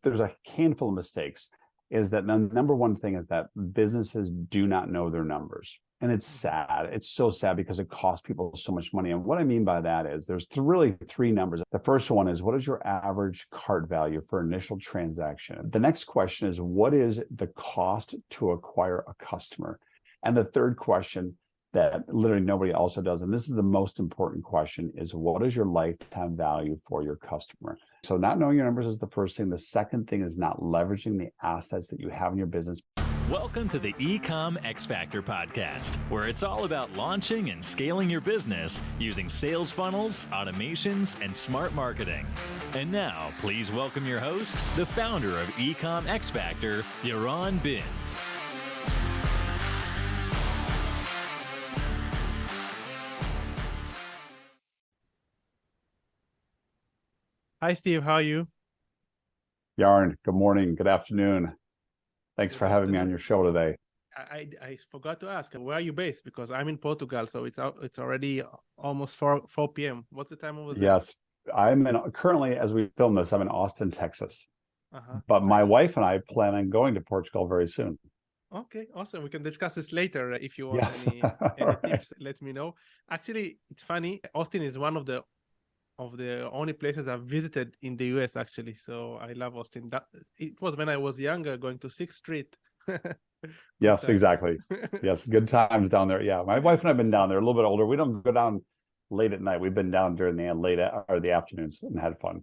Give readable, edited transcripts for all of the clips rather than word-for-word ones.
there's a handful of mistakes, is that the number one thing is that businesses do not know their numbers. And it's sad. It's so sad because it costs people so much money. And what I mean by that is there's really three numbers. The first one is, what is your average cart value for initial transaction? The next question is, what is the cost to acquire a customer? And the third question that literally nobody also does, and this is the most important question, is what is your lifetime value for your customer? So not knowing your numbers is the first thing. The second thing is not leveraging the assets that you have in your business. Welcome to the EcomXFactor podcast, where it's all about launching and scaling your business using sales funnels, automations, and smart marketing. And now, please welcome your host, the founder of EcomXFactor, Yaron Bin. Hi, Steve. How are you? Yaron, good morning, good afternoon. Thanks for having me on your show today. I forgot to ask, where are you based? Because I'm in Portugal, so it's already almost 4 p.m. What's the time over there? Yes, currently, as we film this, I'm in Austin, Texas. But my wife and I plan on going to Portugal very soon. Okay, awesome. We can discuss this later. If you want Yes. any Right. tips, let me know. Actually, it's funny. Austin is one of the only places I've visited in the US, actually. So I love Austin. It was when I was younger, going to 6th Street. Yes, exactly. Yes, good times down there. Yeah, my wife and I have been down there, a little bit older. We don't go down late at night. We've been down during the afternoons and had fun.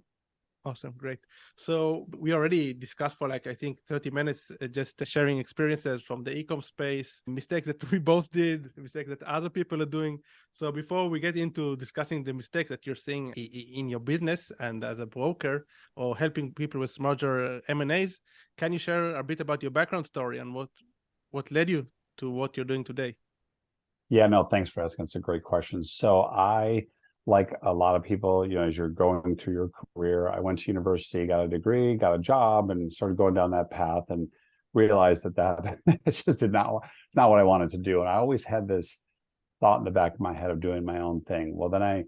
Awesome. Great. So we already discussed for I think 30 minutes, just sharing experiences from the e-com space, mistakes that we both did, mistakes that other people are doing. So before we get into discussing the mistakes that you're seeing in your business and as a broker or helping people with merger M&As, can you share a bit about your background story and what led you to what you're doing today? Yeah, no, thanks for asking. It's a great question. So I, like a lot of people, as you're going through your career, I went to university, got a degree, got a job, and started going down that path and realized that it's not what I wanted to do. And I always had this thought in the back of my head of doing my own thing. Well, then I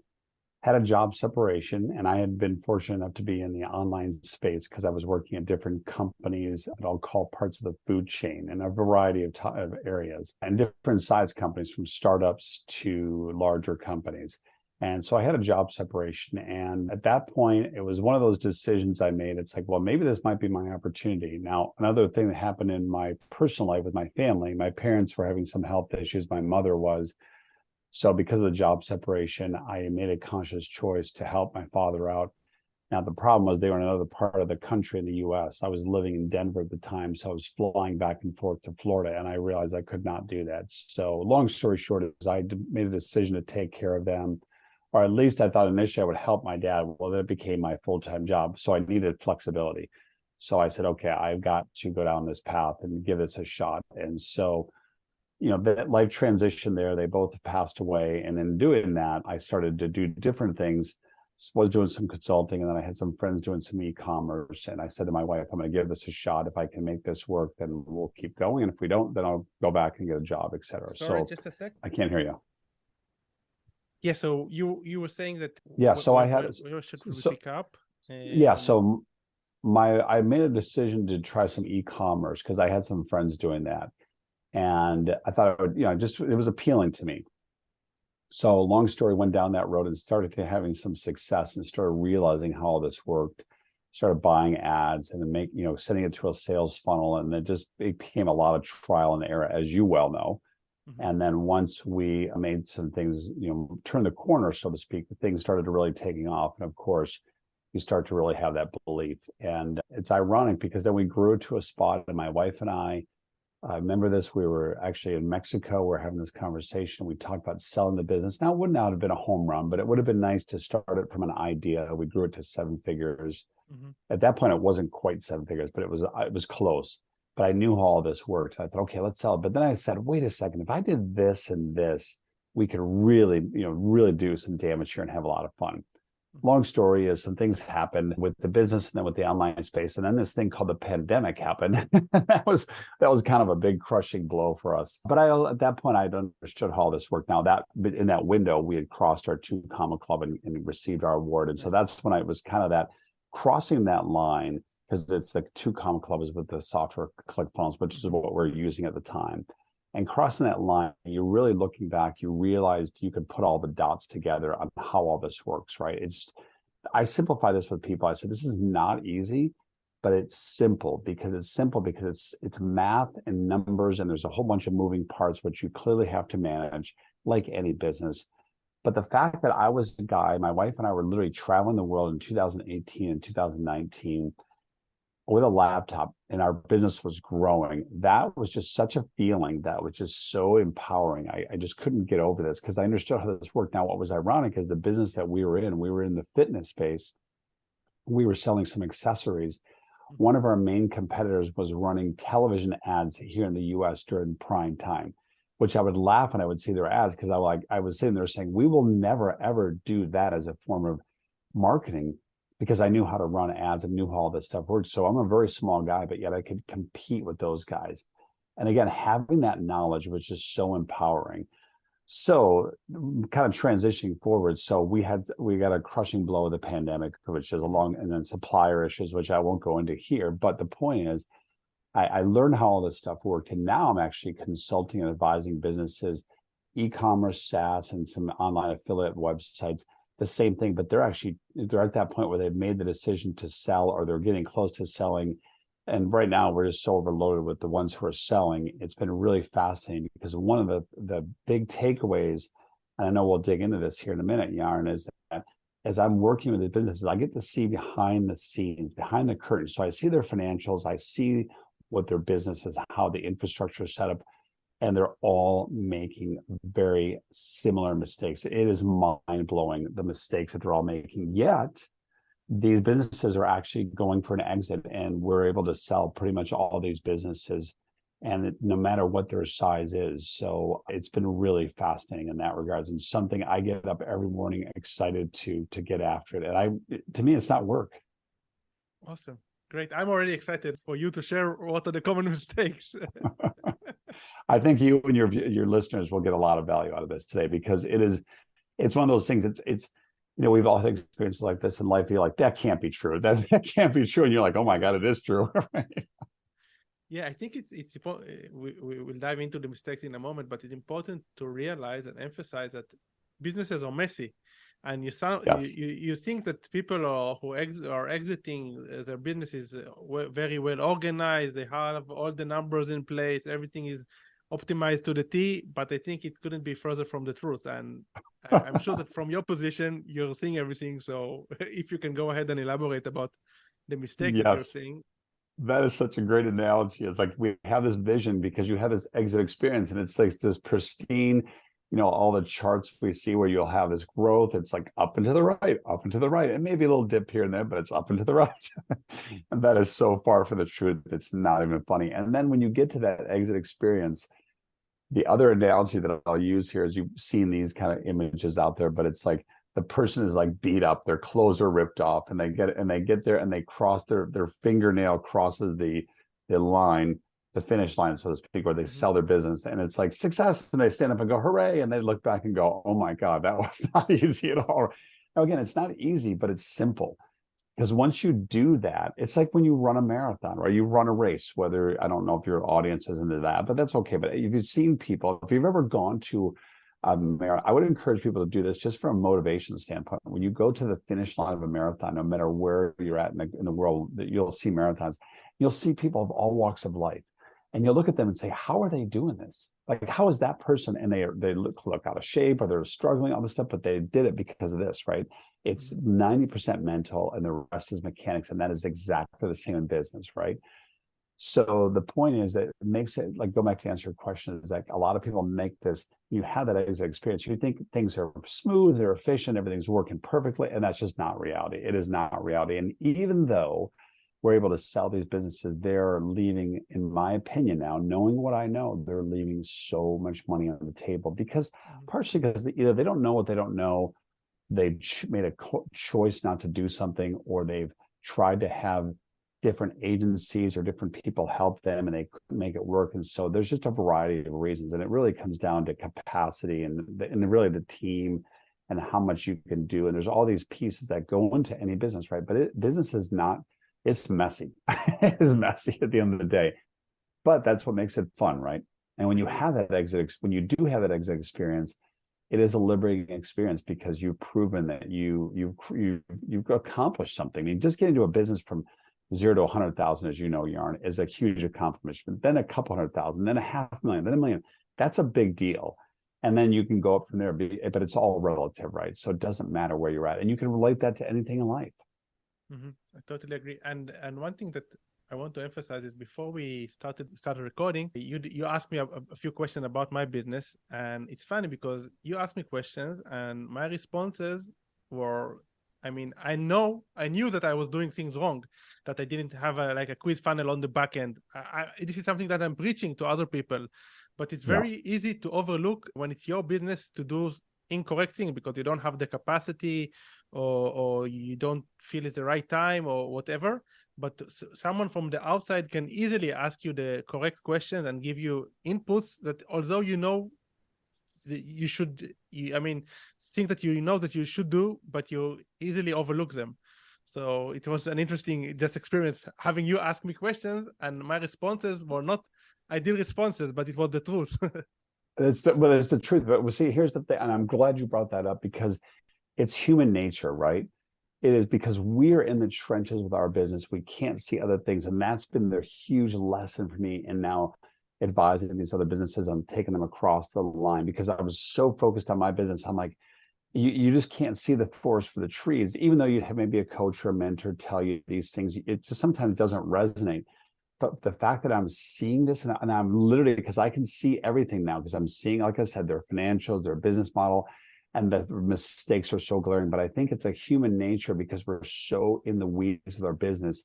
had a job separation, and I had been fortunate enough to be in the online space because I was working at different companies that I'll call parts of the food chain in a variety of areas, and different size companies, from startups to larger companies. And so I had a job separation. And at that point, it was one of those decisions I made. It's like, well, maybe this might be my opportunity. Now, another thing that happened in my personal life with my family, my parents were having some health issues. My mother was. So because of the job separation, I made a conscious choice to help my father out. Now, the problem was they were in another part of the country in the US. I was living in Denver at the time, so I was flying back and forth to Florida, and I realized I could not do that. So long story short is I made a decision to take care of them. Or at least I thought initially I would help my dad. Well, that became my full-time job. So I needed flexibility. So I said, okay, I've got to go down this path and give this a shot. And so, that life transition there, they both passed away. And in doing that, I started to do different things. Was doing some consulting, and then I had some friends doing some e-commerce. And I said to my wife, I'm going to give this a shot. If I can make this work, then we'll keep going. And if we don't, then I'll go back and get a job, et cetera. Sorry, just a sec. I can't hear you. Yeah, so you were saying that. Yeah, so I had. Should we pick up? Yeah, so I made a decision to try some e-commerce because I had some friends doing that, and I thought it would, it was appealing to me. So long story, went down that road and started having some success and started realizing how all this worked. Started buying ads and then sending it to a sales funnel, and it became a lot of trial and error, as you well know. And then once we made some things, turn the corner, so to speak, things started to really taking off. And of course, you start to really have that belief. And it's ironic because then we grew to a spot, and my wife and I remember this, we were actually in Mexico, we're having this conversation. We talked about selling the business. Now, it would not have been a home run, but it would have been nice to start it from an idea. We grew it to 7 figures. At that point, it wasn't quite 7 figures, but it was close. But I knew how all this worked. I thought, okay, let's sell it. But then I said, wait a second, if I did this and this, we could really, really do some damage here and have a lot of fun. Long story is, some things happened with the business and then with the online space. And then this thing called the pandemic happened. that was kind of a big crushing blow for us. But at that point, I'd understood how all this worked. Now, in that window, we had crossed our 2 Comma Club and received our award. And so that's when I was kind of that crossing that line because it's the two common clubs with the software ClickFunnels, which is what we're using at the time. And crossing that line, you're really looking back, you realized you could put all the dots together on how all this works, right? I simplify this with people. I said, this is not easy, but it's simple because it's math and numbers, and there's a whole bunch of moving parts, which you clearly have to manage like any business. But the fact that I was a guy, my wife and I were literally traveling the world in 2018 and 2019 with a laptop, and our business was growing. That was just such a feeling that was just so empowering. I just couldn't get over this because I understood how this worked. Now, what was ironic is the business that we were in the fitness space. We were selling some accessories. One of our main competitors was running television ads here in the US during prime time, which I would laugh when I would see their ads because I was sitting there saying, we will never, ever do that as a form of marketing, because I knew how to run ads and knew how all this stuff worked. So I'm a very small guy, but yet I could compete with those guys. And again, having that knowledge was just so empowering. So kind of transitioning forward. So we got a crushing blow of the pandemic, which is and then supplier issues, which I won't go into here. But the point is, I learned how all this stuff worked. And now I'm actually consulting and advising businesses, e-commerce, Saas, and some online affiliate websites, the same thing, but they're at that point where they've made the decision to sell, or they're getting close to selling. And right now we're just so overloaded with the ones who are selling. It's been really fascinating because one of the big takeaways, and I know we'll dig into this here in a minute, Yaron, is that as I'm working with the businesses, I get to see behind the scenes, behind the curtain. So I see their financials, I see what their business is, how the infrastructure is set up, and they're all making very similar mistakes. It is mind-blowing, the mistakes that they're all making. Yet, these businesses are actually going for an exit, and we're able to sell pretty much all these businesses, and no matter what their size is. So it's been really fascinating in that regards, and something I get up every morning excited to get after it. And to me, it's not work. Awesome. Great. I'm already excited for you to share what are the common mistakes. I think you and your listeners will get a lot of value out of this today, because it's one of those things. It's we've all had experiences like this in life. You're like, that can't be true. That can't be true. And you're like, oh my God, it is true. Yeah, I think it's important. We will dive into the mistakes in a moment, but it's important to realize and emphasize that businesses are messy. And you think that people who are exiting their businesses very well organized, they have all the numbers in place, everything is optimized to the T, but I think it couldn't be further from the truth. And I'm sure that from your position, you're seeing everything. So if you can go ahead and elaborate about the mistakes that you're seeing. That is such a great analogy. It's like we have this vision because you have this exit experience, and it's like this pristine, all the charts we see where you'll have this growth. It's like up and to the right, and maybe a little dip here and there, but it's up and to the right. And that is so far from the truth. It's not even funny. And then when you get to that exit experience, the other analogy that I'll use here is, you've seen these kind of images out there, but it's like the person is like beat up, their clothes are ripped off, and they get there and they cross their fingernail crosses the line, the finish line, so to speak, where they sell their business, and it's like success, and they stand up and go, hooray, and they look back and go, oh my God, that was not easy at all. Now, again, it's not easy, but it's simple. Because once you do that, it's like when you run a marathon, or you run a race, whether, I don't know if your audience is into that, but that's okay. But if you've seen people, if you've ever gone to a marathon, I would encourage people to do this just from a motivation standpoint. When you go to the finish line of a marathon, no matter where you're at in the world, that you'll see marathons, you'll see people of all walks of life. And you'll look at them and say, how are they doing this? Like, how is that person? And they look out of shape, or they're struggling, all this stuff, but they did it because of this, right? It's 90% mental and the rest is mechanics. And that is exactly the same in business, right? So the point is that it makes it, like, go back to answer your question, is like a lot of people make this, you have that exit experience, you think things are smooth, they're efficient, everything's working perfectly, and that's just not reality. It is not reality. And even though we're able to sell these businesses, they're leaving, in my opinion now, knowing what I know, they're leaving so much money on the table, because partially because either they don't know what they don't know, they've made a choice not to do something, or they've tried to have different agencies or different people help them and they couldn't make it work. And so there's just a variety of reasons, and it really comes down to capacity and really the team and how much you can do. And there's all these pieces that go into any business, right? But business is not, It's messy. It's messy at the end of the day, but that's what makes it fun, right? And when you have that when you do have that exit experience, it is a liberating experience because you've proven that you've accomplished something. I mean, just getting into a business from 0 to 100,000, as you know, Yaron, is a huge accomplishment. Then a couple 100,000, then a 500,000, then $1 million. That's a big deal. And then you can go up from there, but it's all relative, right? So it doesn't matter where you're at, and you can relate that to anything in life. I totally agree. And one thing that I want to emphasize is before we started recording, you asked me a few questions about my business, and it's funny because you asked me questions and my responses were, I mean, I knew that I was doing things wrong, that I didn't have a quiz funnel on the back end. This is something that I'm preaching to other people, but it's very easy to overlook when it's your business to do incorrect thing because you don't have the capacity or you don't feel it's the right time or whatever. But someone from the outside can easily ask you the correct questions and give you inputs that, although you know you should, things that you know that you should do, but you easily overlook them. So it was an interesting just experience having you ask me questions, and my responses were not ideal responses, but it was the truth. It's the truth. But we'll see, here's the thing, and I'm glad you brought that up because it's human nature, right? It is because we're in the trenches with our business. We can't see other things. And that's been the huge lesson for me. And now advising these other businesses, I'm taking them across the line because I was so focused on my business. I'm like, you just can't see the forest for the trees, even though you have maybe a coach or a mentor tell you these things. It just sometimes doesn't resonate. But the fact that I'm seeing this, and I'm literally, because I can see everything now, because I'm seeing, like I said, their financials, their business model, and the mistakes are so glaring. But I think it's a human nature because we're so in the weeds of our business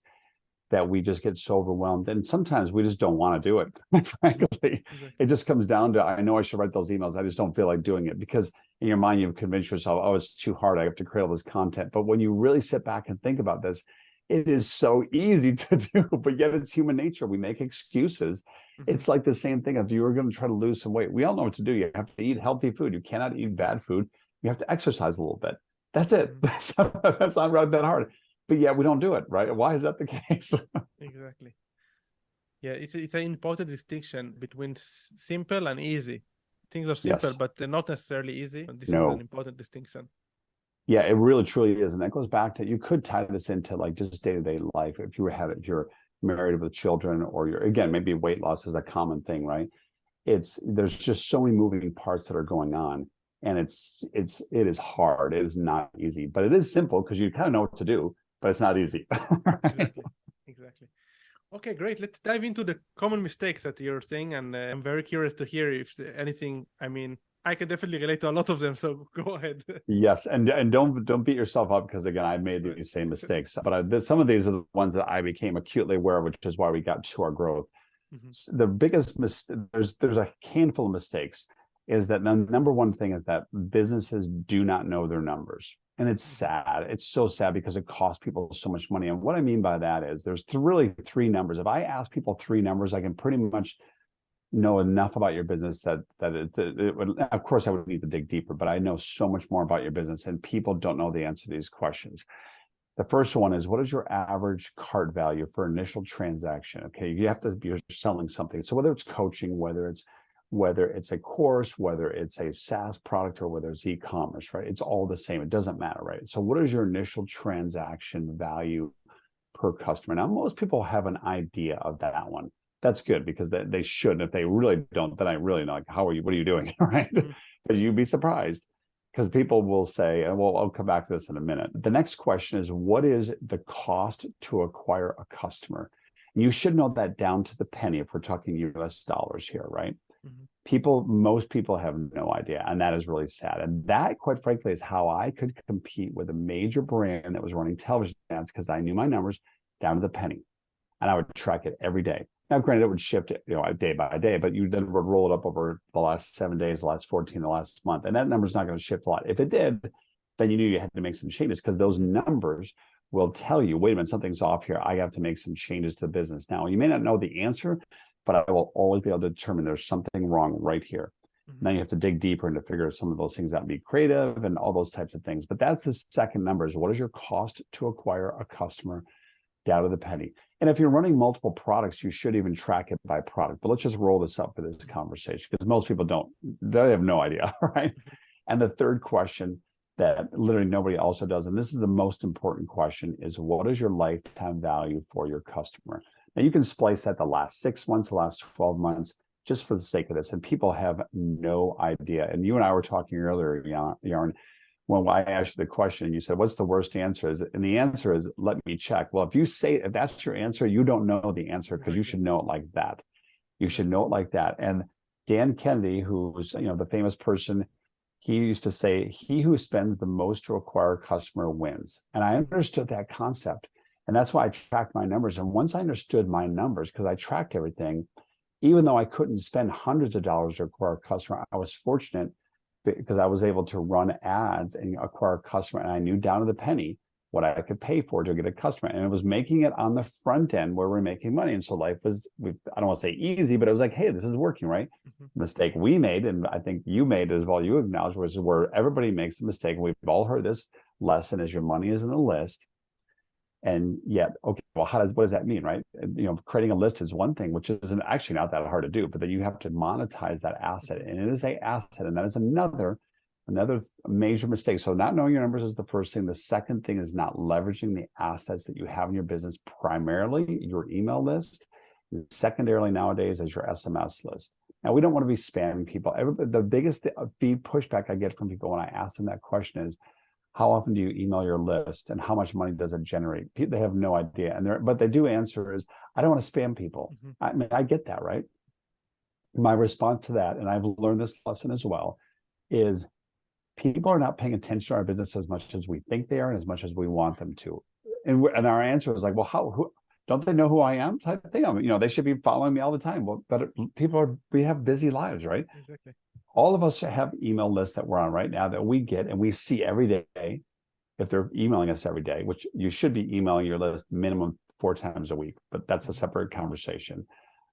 that we just get so overwhelmed. And sometimes we just don't want to do it, frankly. It just comes down to, I know I should write those emails. I just don't feel like doing it because in your mind, you've convinced yourself, oh, it's too hard. I have to create all this content. But when you really sit back and think about this, it is so easy to do, but yet it's human nature. We make excuses. It's like the same thing. If you were going to try to lose some weight, we all know what to do. You have to eat healthy food. You cannot eat bad food. You have to exercise a little bit. That's it. That's not really that hard. But yeah, we don't do it, right? Why is that the case? Exactly. Yeah, it's an important distinction between simple and easy. Things are simple, but they're not necessarily easy. This is an important distinction. Yeah, it really truly is. And that goes back to, you could tie this into like just day-to-day life. If you're married with children, or again, maybe weight loss is a common thing, right? There's just so many moving parts that are going on. And it is hard. It is not easy, but it is simple because you kind of know what to do, but it's not easy. Exactly. Okay, great. Let's dive into the common mistakes that you're saying. And I'm very curious to hear if anything, I can definitely relate to a lot of them, so go ahead. Yes, and don't beat yourself up because again, I made these same mistakes, but some of these are the ones that I became acutely aware of, which is why we got to our growth. The biggest there's a handful of mistakes. Is that the number one thing is that businesses do not know their numbers, and it's sad. It's so sad because it costs people so much money. And what I mean by that is there's really three numbers. If I ask people three numbers, I can pretty much know enough about your business that it would, of course I would need to dig deeper, but I know so much more about your business, and people don't know the answer to these questions. The first one is, what is your average cart value for initial transaction? Okay, you have to be selling something. So whether it's coaching, whether it's a course, whether it's a Saas product, or whether it's e-commerce, right? It's all the same. It doesn't matter, right? So what is your initial transaction value per customer? Now, most people have an idea of that one. That's good because they should. If they really don't, then I really know, like, what are you doing, right? But you'd be surprised because people will say, and I'll come back to this in a minute. The next question is, what is the cost to acquire a customer? And you should know that down to the penny if we're talking US dollars here, right? Most people have no idea, and that is really sad. And that, quite frankly, is how I could compete with a major brand that was running television ads, because I knew my numbers down to the penny, and I would track it every day. Now, granted, it would shift, day by day, but you then would roll it up over the last 7 days, the last 14, the last month, and that number's not going to shift a lot. If it did, then you knew you had to make some changes, because those numbers will tell you, wait a minute, something's off here. I have to make some changes to the business. Now, you may not know the answer, but I will always be able to determine there's something wrong right here. Now you have to dig deeper and to figure some of those things out and be creative and all those types of things. But that's the second number, is what is your cost to acquire a customer down to the penny. And if you're running multiple products, you should even track it by product. But let's just roll this up for this conversation because most people they have no idea, right? And the third question that literally nobody also does, and this is the most important question, is what is your lifetime value for your customer? Now you can splice that the last 6 months, the last 12 months, just for the sake of this. And people have no idea. And you and I were talking earlier, Yaron, when I asked you the question, you said, what's the worst answer? And the answer is, let me check. Well, if that's your answer, you don't know the answer because you should know it like that. You should know it like that. And Dan Kennedy, who's the famous person, he used to say, he who spends the most to acquire a customer wins. And I understood that concept. And that's why I tracked my numbers. And once I understood my numbers, because I tracked everything, even though I couldn't spend hundreds of dollars to acquire a customer, I was fortunate because I was able to run ads and acquire a customer. And I knew down to the penny what I could pay for to get a customer. And it was making it on the front end where we're making money. And so life was, I don't want to say easy, but it was like, hey, this is working, right? Mistake we made, and I think you made as well, you acknowledged, which is where everybody makes the mistake. We've all heard this lesson, is your money is in the list. And yet, okay, well, what does that mean, right? Creating a list is one thing, which is actually not that hard to do, but then you have to monetize that asset, and it is an asset, and that is another major mistake. So not knowing your numbers is the first thing. The second thing is not leveraging the assets that you have in your business, primarily your email list, secondarily nowadays is your SMS list. Now, we don't want to be spamming people. The biggest pushback I get from people when I ask them that question is, how often do you email your list and how much money does it generate? They have no idea. But they do answer is, I don't want to spam people. I mean, I get that, right? My response to that, and I've learned this lesson as well, is people are not paying attention to our business as much as we think they are and as much as we want them to. And our answer is like, well, don't they know who I am? Type of thing. They should be following me all the time. Well, but we have busy lives, right? Exactly. All of us have email lists that we're on right now that we get and we see every day. If they're emailing us every day, which you should be emailing your list minimum 4 times a week, but that's a separate conversation.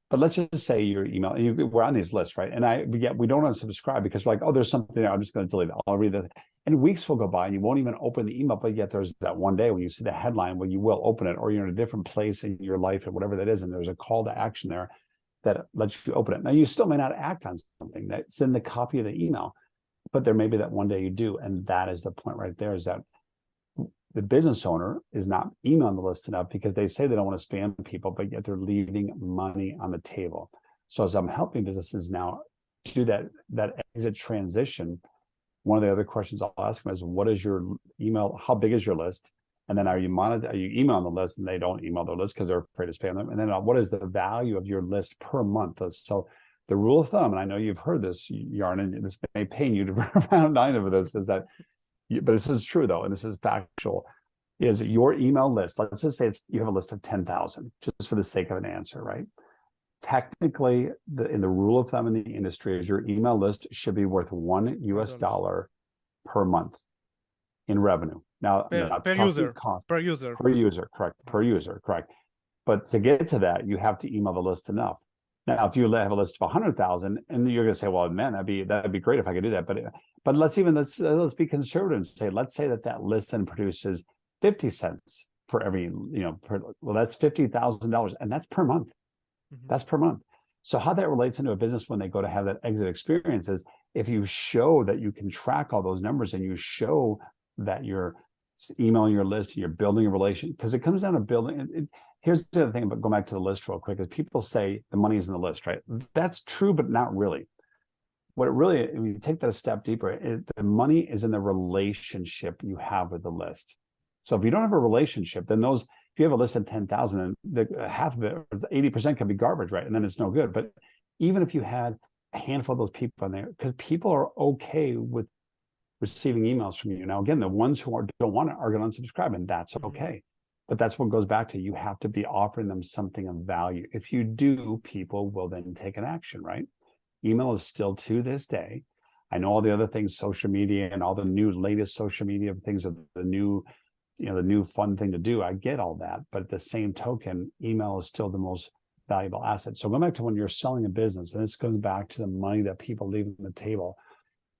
But let's just say you're emailing, we're on these lists, right? And we don't unsubscribe because we're like, oh, there's something there, I'm just going to delete it. I'll read that. And weeks will go by and you won't even open the email, but yet there's that one day when you see the headline where you will open it, or you're in a different place in your life or whatever that is, and there's a call to action there that lets you open it. Now, you still may not act on something that's in the copy of the email, but there may be that one day you do. And that is the point right there, is that the business owner is not emailing the list enough because they say they don't want to spam people, but yet they're leaving money on the table. So as I'm helping businesses now do that exit transition, one of the other questions I'll ask them is, what is your email? How big is your list? And then are you emailing the list and they don't email the list because they're afraid to spam them? And then what is the value of your list per month? So the rule of thumb, and I know you've heard this, Yaron, and this may pain you to round nine of this, is that, but this is true though, and this is factual, is your email list. Let's just say you have a list of 10,000, just for the sake of an answer, right? Technically, in the rule of thumb in the industry is your email list should be worth $1 per month in revenue. Now, per user, correct. Per user, correct. But to get to that, you have to email the list enough. Now, if you have a list of 100,000, and you're going to say, "Well, man, that'd be great if I could do that." But let's be conservative and say, let's say that list then produces 50 cents for every, well, that's $50,000, and that's per month. That's per month. So how that relates into a business when they go to have that exit experience is, if you show that you can track all those numbers and you show that you're emailing your list, you're building a relation, because it comes down to building. Here's the other thing, but go back to the list real quick, is people say the money is in the list, right? That's true, but not really. What it really, when you take that a step deeper, the money is in the relationship you have with the list. So if you don't have a relationship, then if you have a list of 10,000, half of it, 80% can be garbage, right? And then it's no good. But even if you had a handful of those people in there, because people are okay with receiving emails from you. Now, again, the ones who don't want it are going to unsubscribe, and that's okay. But that's what goes back to, you have to be offering them something of value. If you do, people will then take an action, right? Email is still, to this day, I know all the other things, social media and all the latest social media things are the new fun thing to do. I get all that. But at the same token, email is still the most valuable asset. So going back to when you're selling a business, and this goes back to the money that people leave on the table,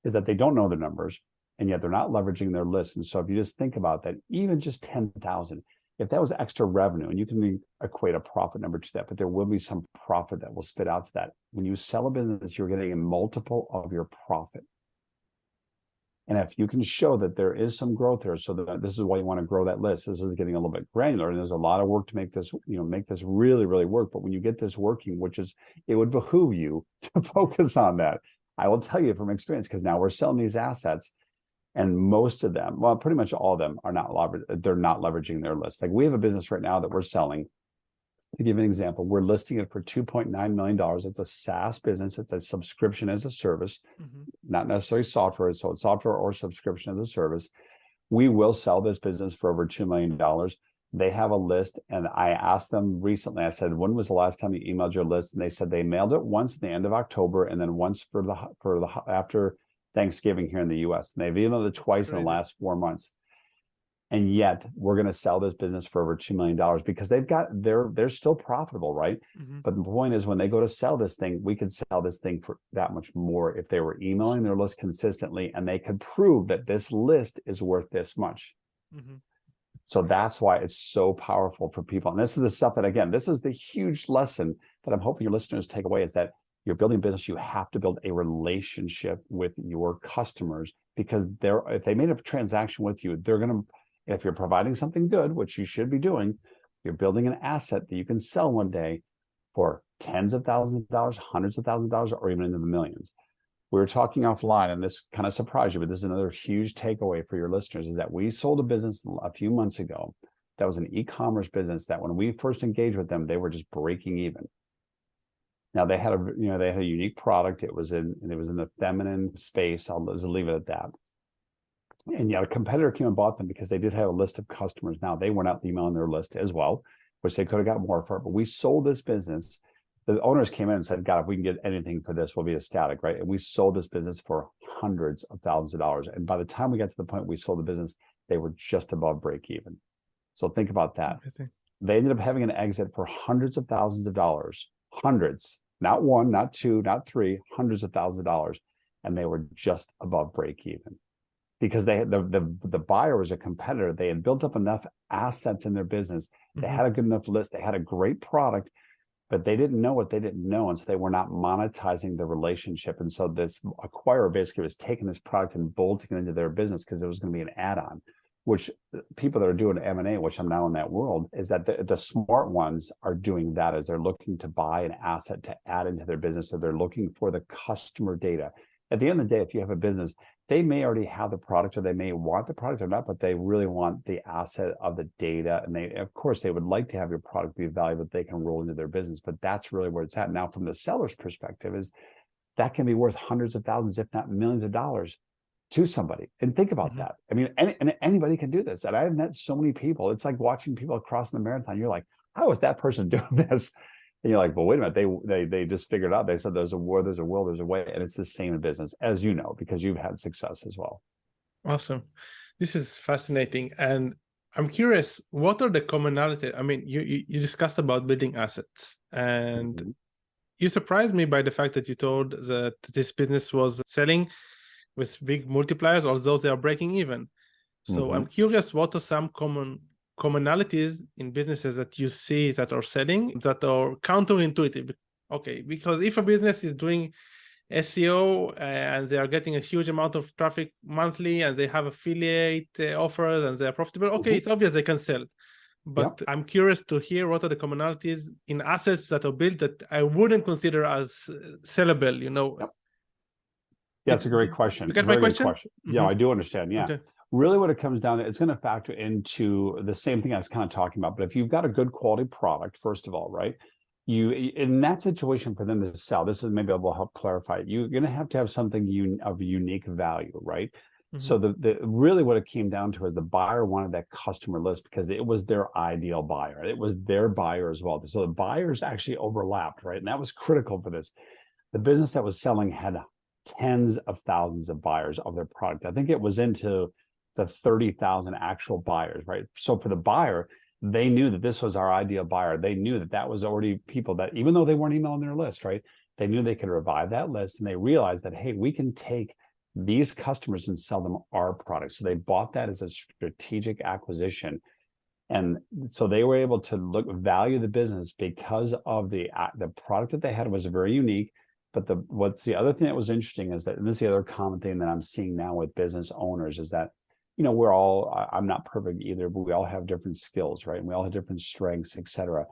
is that they don't know their numbers, and yet they're not leveraging their list. And so if you just think about that, even just 10,000, if that was extra revenue, and you can equate a profit number to that, but there will be some profit that will spit out to that. When you sell a business, you're getting a multiple of your profit. And if you can show that there is some growth there, so that this is why you want to grow that list. This is getting a little bit granular, and there's a lot of work to make this, make this really, really work. But when you get this working, it would behoove you to focus on that. I will tell you from experience, because now we're selling these assets, and most of them, well, pretty much all of them are not leveraging their list. Like we have a business right now that we're selling. To give an example, we're listing it for $2.9 million. It's a Saas business. It's a subscription as a service, not necessarily software. So it's software or subscription as a service. We will sell this business for over $2 million. They have a list, and I asked them recently, I said, when was the last time you emailed your list? And they said they mailed it once at the end of October, and then once for the after Thanksgiving here in the US. And they've emailed it twice in the last 4 months. And yet we're going to sell this business for over $2 million because they're still profitable, right? But the point is, when they go to sell this thing, we could sell this thing for that much more if they were emailing their list consistently, and they could prove that this list is worth this much. So that's why it's so powerful for people. And this is the stuff that, again, this is the huge lesson that I'm hoping your listeners take away, is that you're building a business, you have to build a relationship with your customers, because if they made a transaction with you, they're going to, if you're providing something good, which you should be doing, you're building an asset that you can sell one day for tens of thousands of dollars, hundreds of thousands of dollars, or even into the millions. We were talking offline, and this kind of surprised you, but this is another huge takeaway for your listeners, is that we sold a business a few months ago that was an e-commerce business that when we first engaged with them, they were just breaking even. Now they had a unique product. It was in the feminine space. I'll just leave it at that. And yet a competitor came and bought them because they did have a list of customers. Now they were not emailing their list as well, which they could have got more for it. But we sold this business. The owners came in and said, God, if we can get anything for this, we'll be ecstatic, right? And we sold this business for hundreds of thousands of dollars. And by the time we got to the point we sold the business, they were just above break even. So think about that. They ended up having an exit for hundreds of thousands of dollars. Hundreds, not one, not two, not three, hundreds of thousands of dollars. And they were just above break even. Because they had the buyer was a competitor. They had built up enough assets in their business. They had a good enough list. They had a great product, but they didn't know what they didn't know. And so they were not monetizing the relationship. And so this acquirer basically was taking this product and bolting it into their business because it was going to be an add-on, which people that are doing M&A, which I'm now in that world, is that the smart ones are doing that, as they're looking to buy an asset to add into their business. So they're looking for the customer data. At the end of the day, if you have a business, they may already have the product, or they may want the product or not, but they really want the asset of the data. And of course, they would like to have your product be valuable that they can roll into their business. But that's really where it's at. Now, from the seller's perspective, is that can be worth hundreds of thousands, if not millions of dollars to somebody. And think about that. I mean, anybody can do this. And I've met so many people. It's like watching people crossing the marathon. You're like, how is that person doing this? And you're like, well, wait a minute. They just figured out. They said there's a war, there's a will, there's a way. And it's the same in business, as you know, because you've had success as well. Awesome. This is fascinating. And I'm curious, what are the commonalities? I mean, you discussed about building assets, and you surprised me by the fact that you told that this business was selling with big multipliers, although they are breaking even. So I'm curious, what are some commonalities in businesses that you see that are selling that are counterintuitive? Okay, because if a business is doing SEO and they are getting a huge amount of traffic monthly, and they have affiliate offers, and they are profitable, okay, it's obvious they can sell. But I'm curious to hear what are the commonalities in assets that are built that I wouldn't consider as sellable, Yeah, that's a great question. You get my question? Yeah, I do understand. Yeah. Okay. Really what it comes down to, it's going to factor into the same thing I was kind of talking about. But if you've got a good quality product, first of all, right, you, in that situation for them to sell, this is maybe will help clarify it. You're going to have something of unique value, right? So the really what it came down to is the buyer wanted that customer list because it was their ideal buyer. It was their buyer as well. So the buyers actually overlapped, right? And that was critical for this. The business that was selling had tens of thousands of buyers of their product. I think it was into the 30,000 actual buyers, right? So for the buyer, they knew that this was our ideal buyer. They knew that that was already people that, even though they weren't emailing their list, right? They knew they could revive that list, and they realized that, hey, we can take these customers and sell them our product. So they bought that as a strategic acquisition. And so they were able to value the business because of the product that they had was very unique. But what's the other thing that was interesting is that, and this is the other common thing that I'm seeing now with business owners, is that, I'm not perfect either, but we all have different skills, right? And we all have different strengths, et cetera.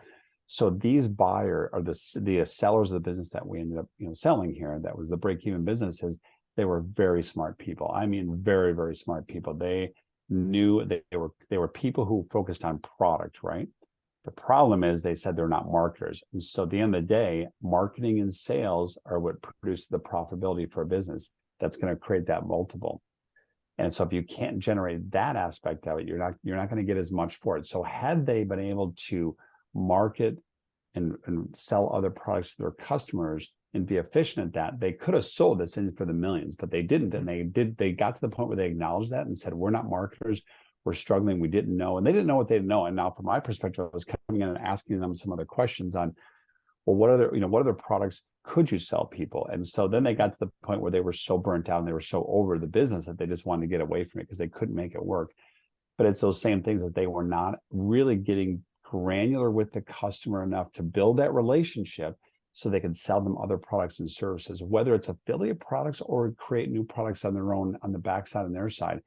So these buyers, or the sellers of the business that we ended up, selling here, that was the break-even businesses, they were very smart people. I mean, very, very smart people. They knew that they were people who focused on product, right? The problem is they said they're not marketers. And so at the end of the day, marketing and sales are what produce the profitability for a business that's going to create that multiple. And so if you can't generate that aspect of it, you're not going to get as much for it. So had they been able to market and sell other products to their customers and be efficient at that, they could have sold this in for the millions, but they didn't. And they got to the point where they acknowledged that and said, we're not marketers. We're struggling. We didn't know. And they didn't know what they didn't know. And now from my perspective, I was coming in and asking them some other questions on, well, what other products could you sell people? And so then they got to the point where they were so burnt out and they were so over the business that they just wanted to get away from it because they couldn't make it work. But it's those same things, as they were not really getting granular with the customer enough to build that relationship so they could sell them other products and services, whether it's affiliate products or create new products on their own, on the backside on their side.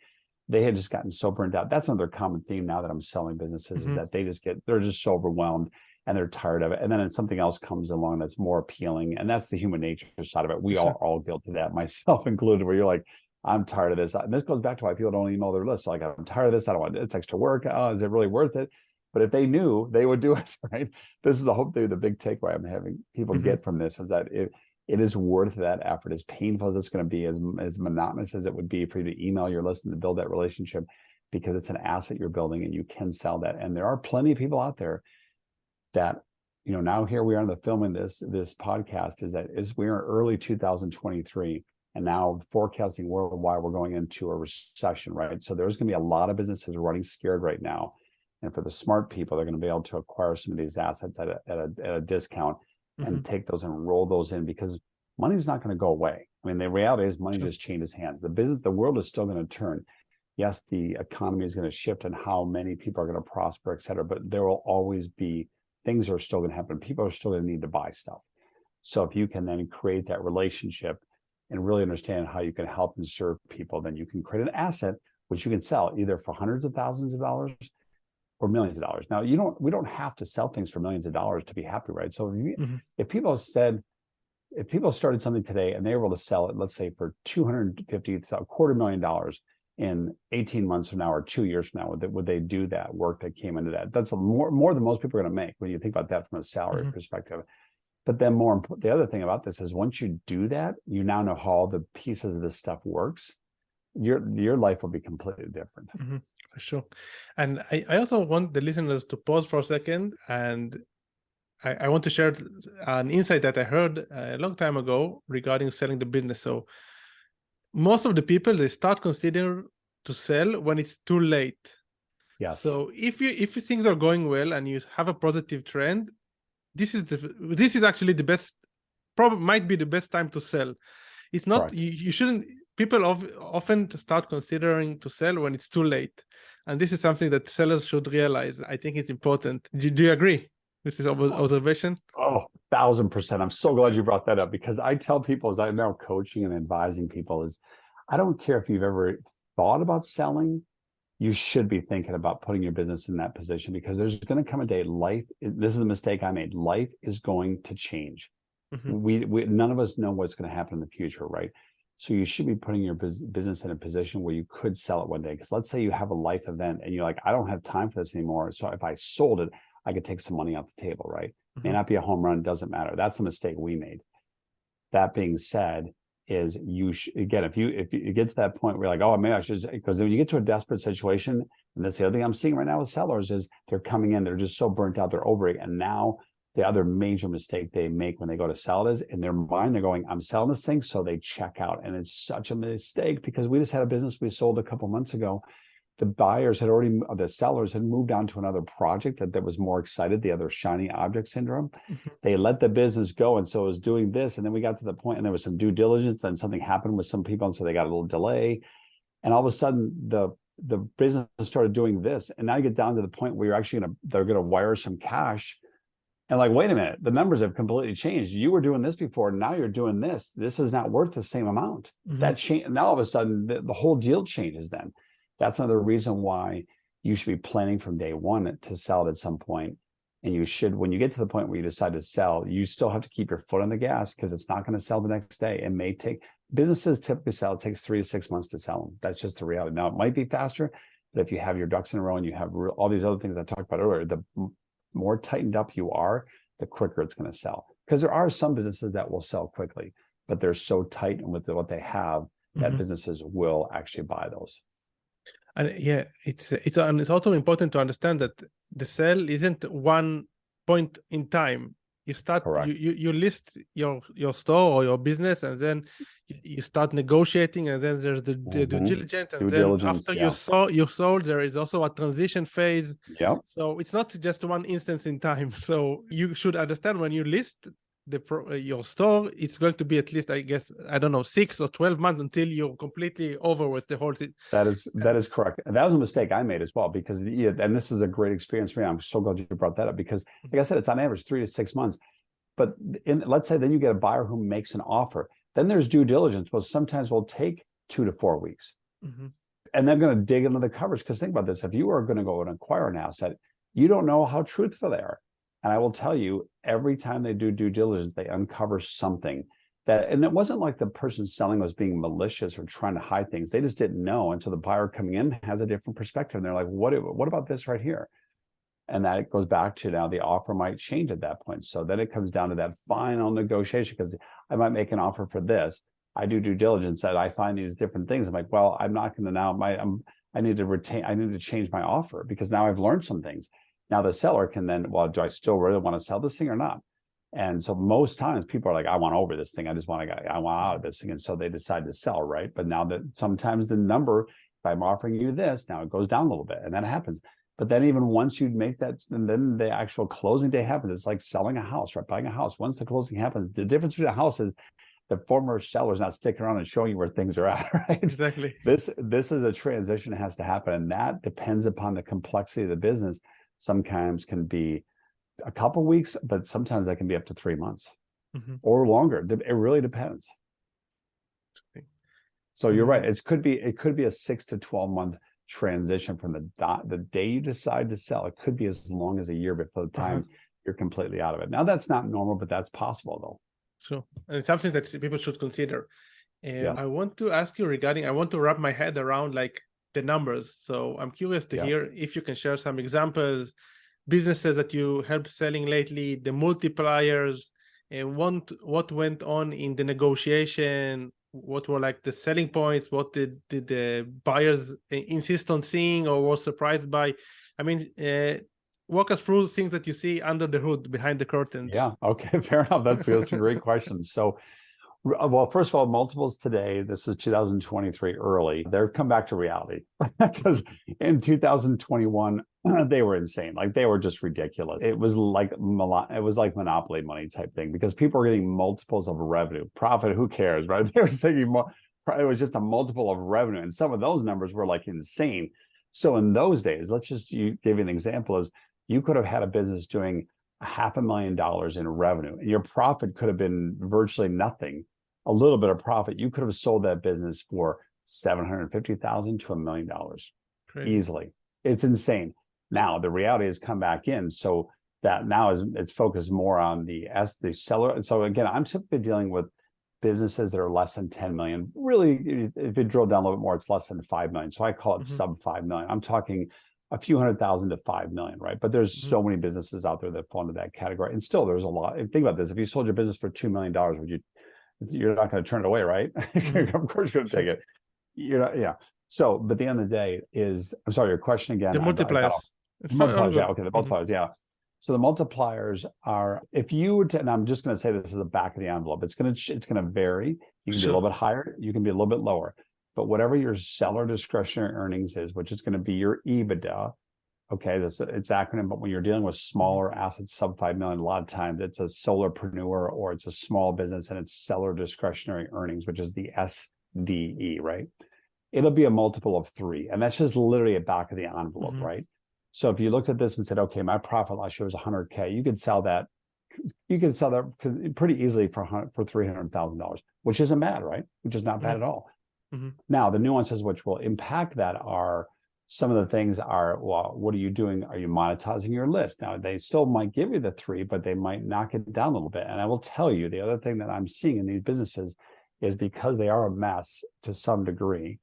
They had just gotten so burnt out. That's another common theme now that I'm selling businesses, is that they're just so overwhelmed and they're tired of it. And then something else comes along that's more appealing. And that's the human nature side of it. We are all guilty of that, myself included, where you're like, I'm tired of this. And this goes back to why people don't email their list. Like, I'm tired of this. I don't want it. It's extra work. Oh, is it really worth it? But if they knew, they would do it, right? This is the big takeaway I'm having people get from this, is that it is worth that effort. As painful as it's going to be, as monotonous as it would be for you to email your list and to build that relationship, because it's an asset you're building and you can sell that. And there are plenty of people out there that, now here we are in the filming this podcast, we are early 2023, and now forecasting worldwide, we're going into a recession, right? So there's going to be a lot of businesses running scared right now. And for the smart people, they're going to be able to acquire some of these assets at a discount and take those and roll those in, because money's not going to go away. I mean, the reality is money just changes hands. The world is still going to turn. Yes, the economy is going to shift and how many people are going to prosper, et cetera, but there will always be things are still going to happen. People are still going to need to buy stuff. So if you can then create that relationship and really understand how you can help and serve people, then you can create an asset which you can sell either for hundreds of thousands of dollars or millions of dollars. Now, we don't have to sell things for millions of dollars to be happy, right? So if people started something today and they were able to sell it, let's say for $250,000 in 18 months from now or 2 years from now, would they do that work that came into that? That's more than most people are going to make when you think about that from a salary perspective. But then the other thing about this is, once you do that, you now know how all the pieces of this stuff works. Your life will be completely different. For sure. And I also want the listeners to pause for a second, and I want to share an insight that I heard a long time ago regarding selling the business. So most of the people, they start considering to sell when it's too late. Yes. So if things are going well and you have a positive trend, this is actually the best, probably might be the best time to sell. It's not, you shouldn't, people often start considering to sell when it's too late. And this is something that sellers should realize. I think it's important. Do you agree with this observation? Oh, 1,000%. I'm so glad you brought that up, because I tell people, as I'm now coaching and advising people, is I don't care if you've ever thought about selling, you should be thinking about putting your business in that position, because there's going to come a day, this is a mistake I made. Life is going to change. We none of us know what's going to happen in the future, right? So you should be putting your business in a position where you could sell it one day. Because let's say you have a life event and you're like, I don't have time for this anymore. So if I sold it, I could take some money off the table, right? May not be a home run, doesn't matter. That's a mistake we made. That being said, is again, if you get to that point where you're like, oh, maybe I should, because when you get to a desperate situation, and that's the other thing I'm seeing right now with sellers, is they're coming in, they're just so burnt out, they're over it. And now the other major mistake they make when they go to sell it is, in their mind, they're going, I'm selling this thing, so they check out. And it's such a mistake, because we just had a business we sold a couple months ago. The sellers had moved on to another project that was more excited, the other shiny object syndrome. They let the business go, and so it was doing this. And then we got to the point, and there was some due diligence, and something happened with some people, and so they got a little delay. And all of a sudden, the business started doing this, and now you get down to the point where they're gonna wire some cash, and like, wait a minute, the numbers have completely changed. You were doing this before, now you're doing this. This is not worth the same amount. That change now all of a sudden the whole deal changes. Then that's another reason why you should be planning from day one to sell it at some point. And you should, when you get to the point where you decide to sell, you still have to keep your foot on the gas, because it's not going to sell the next day. It may take, businesses typically sell, it takes 3 to 6 months to sell them. That's just the reality. Now, it might be faster, but if you have your ducks in a row and you have all these other things I talked about earlier, the more tightened up you are, the quicker it's going to sell. Because there are some businesses that will sell quickly, but they're so tight with what they have that businesses will actually buy those. And yeah, it's also important to understand that the sale isn't one point in time. You start, you list your store or your business, and then you start negotiating, and then there's the due diligence, and then after you sold, there is also a transition phase. Yeah. So it's not just one instance in time. So you should understand, when you list your store, it's going to be at least, I guess, I don't know, 6 or 12 months until you're completely over with the whole thing. That is correct. And that was a mistake I made as well, because and this is a great experience for me. I'm so glad you brought that up, because like I said, it's on average 3 to 6 months. But let's say then you get a buyer who makes an offer. Then there's due diligence. Well, sometimes will take 2 to 4 weeks. And they're going to dig into the covers, because think about this. If you are going to go and acquire an asset, you don't know how truthful they are. And I will tell you, every time they do due diligence, they uncover something and it wasn't like the person selling was being malicious or trying to hide things. They just didn't know until the buyer coming in has a different perspective. And they're like, what about this right here? And that goes back to, now the offer might change at that point. So then it comes down to that final negotiation, because I might make an offer for this. I do due diligence, and I find these different things. I'm like, well, I'm not going to now, I need to change my offer, because now I've learned some things. Now the seller can then, well, do I still really want to sell this thing or not? And so most times people are like, I want over this thing. I want out of this thing. And so they decide to sell, right? But now that sometimes the number, if I'm offering you this, now it goes down a little bit, and that happens. But then even once you make that, and then the actual closing day happens, it's like selling a house, right? Buying a house. Once the closing happens, the difference between a house is the former seller's not sticking around and showing you where things are at, right? Exactly. This is a transition that has to happen. And that depends upon the complexity of the business. Sometimes can be a couple weeks, but sometimes that can be up to 3 months or longer. It really depends. So you're right. It could be a 6 to 12 month transition from the day you decide to sell. It could be as long as a year before the time you're completely out of it. Now that's not normal, but that's possible though. Sure. And it's something that people should consider. And I want to ask you I want to wrap my head around like the numbers. So I'm curious to hear if you can share some examples, businesses that you helped selling lately, the multipliers, and what went on in the negotiation. What were like the selling points? What did the buyers insist on seeing or were surprised by? I mean, walk us through things that you see under the hood, behind the curtains. Yeah. Okay. Fair enough. That's a great question. So, well, first of all, multiples today, this is 2023 early, they've come back to reality, because in 2021, they were insane. Like, they were just ridiculous. It was like monopoly money type thing, because people are getting multiples of revenue. Profit, who cares, right? They were saying more, it was just a multiple of revenue. And some of those numbers were like insane. So in those days, let's just give you an example, is you could have had a business doing $500,000 in revenue, and your profit could have been virtually nothing. A little bit of profit, you could have sold that business for $750,000 to $1 million easily. It's insane. Now the reality has come back in, so that now it's focused more on the seller. So again, I'm typically dealing with businesses that are less than 10 million. Really, if you drill down a little bit more, it's less than 5 million. So I call it sub 5 million. I'm talking a few $100,000 to 5 million, right? But there's so many businesses out there that fall into that category, and still there's a lot. Think about this: if you sold your business for $2 million, you're not going to turn it away, right? Of course you're going to take it. So, but at the end of the day I'm sorry, your question again. The multipliers. Multipliers, yeah. Okay, the multipliers, yeah. So the multipliers are, if you were to, and I'm just going to say this is the back of the envelope, it's going to vary. You can be a little bit higher, you can be a little bit lower. But whatever your seller discretionary earnings is, which is going to be your EBITDA, okay, it's acronym, but when you're dealing with smaller assets, sub 5 million, a lot of times it's a solopreneur or it's a small business, and it's seller discretionary earnings, which is the SDE, right? it'll be a multiple of 3. And that's just literally a back of the envelope, Mm-hmm. right? So if you looked at this and said, okay, my profit last year was 100K, you could sell that pretty easily for $300,000, which isn't bad, right? Which is not bad at all. Mm-hmm. Now, the nuances which will impact that are, some of the things are, well, what are you doing? Are you monetizing your list? Now, they still might give you the 3, but they might knock it down a little bit. And I will tell you, the other thing that I'm seeing in these businesses is, because they are a mess to some degree,